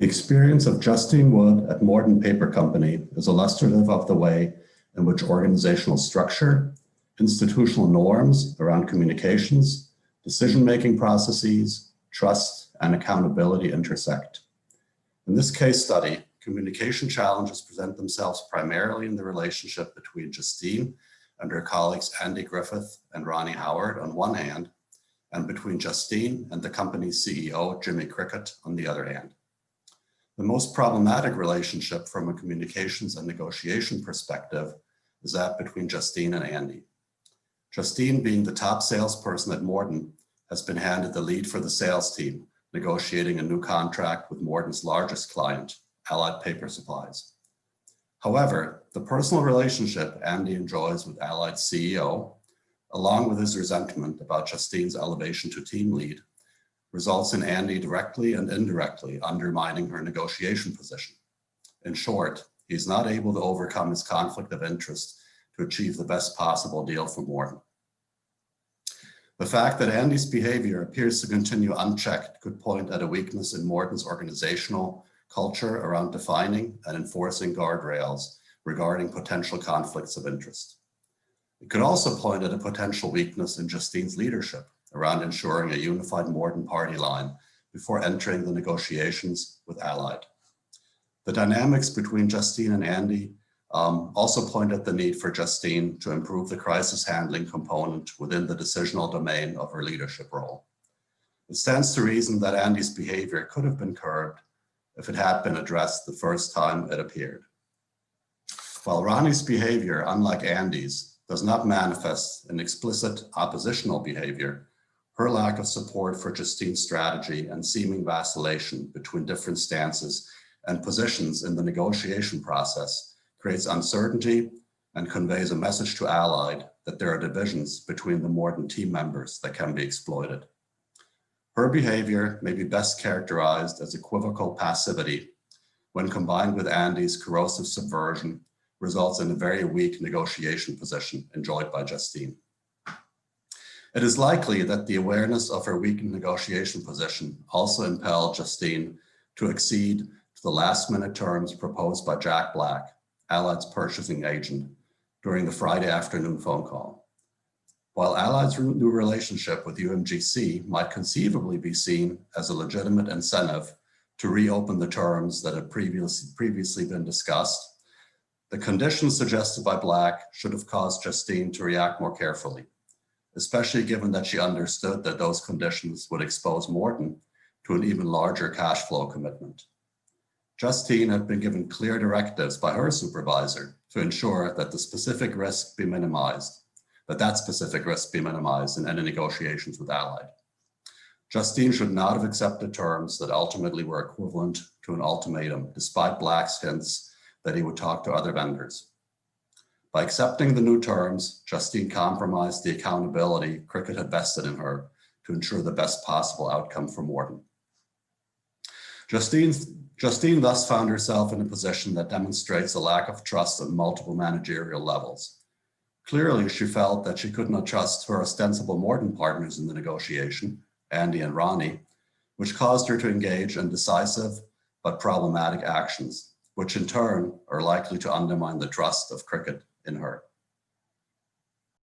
The experience of Justine Wood at Morden Paper Company is illustrative of the way in which organizational structure, institutional norms around communications, decision-making processes, trust, and accountability intersect. In this case study, communication challenges present themselves primarily in the relationship between Justine and her colleagues Andy Griffith and Ronnie Howard on one hand, and between Justine and the company's CEO, Jimmy Cricket, on the other hand. The most problematic relationship from a communications and negotiation perspective is that between Justine and Andy. Justine, being the top salesperson at Morden, has been handed the lead for the sales team, negotiating a new contract with Morden's largest client, Allied Paper Supplies. However, the personal relationship Andy enjoys with Allied's CEO, along with his resentment about Justine's elevation to team lead, results in Andy directly and indirectly undermining her negotiation position. In short, he's not able to overcome his conflict of interest to achieve the best possible deal for Morden. The fact that Andy's behavior appears to continue unchecked could point at a weakness in Morden's organizational culture around defining and enforcing guardrails regarding potential conflicts of interest. It could also point at a potential weakness in Justine's leadership around ensuring a unified Morden party line before entering the negotiations with Allied. The dynamics between Justine and Andy also point at the need for Justine to improve the crisis handling component within the decisional domain of her leadership role. It stands to reason that Andy's behavior could have been curbed if it had been addressed the first time it appeared. While Ronnie's behavior, unlike Andy's, does not manifest in explicit oppositional behavior, her lack of support for Justine's strategy and seeming vacillation between different stances and positions in the negotiation process creates uncertainty and conveys a message to Allied that there are divisions between the Morden team members that can be exploited. Her behavior may be best characterized as equivocal passivity when combined with Andy's corrosive subversion results in a very weak negotiation position enjoyed by Justine. It is likely that the awareness of her weakened negotiation position also impelled Justine to accede to the last-minute terms proposed by Jack Black, Allied's purchasing agent, during the Friday afternoon phone call. While Allied's new relationship with UMGC might conceivably be seen as a legitimate incentive to reopen the terms that had previously been discussed, the conditions suggested by Black should have caused Justine to react more carefully, especially given that she understood that those conditions would expose Morden to an even larger cash flow commitment. Justine had been given clear directives by her supervisor to ensure that that specific risk be minimized in any negotiations with Allied. Justine should not have accepted terms that ultimately were equivalent to an ultimatum, despite Black's hints that he would talk to other vendors. By accepting the new terms, Justine compromised the accountability Cricket had vested in her to ensure the best possible outcome for Morden. Justine thus found herself in a position that demonstrates a lack of trust on multiple managerial levels. Clearly, she felt that she could not trust her ostensible Morden partners in the negotiation, Andy and Ronnie, which caused her to engage in decisive but problematic actions, which in turn are likely to undermine the trust of Cricket in her.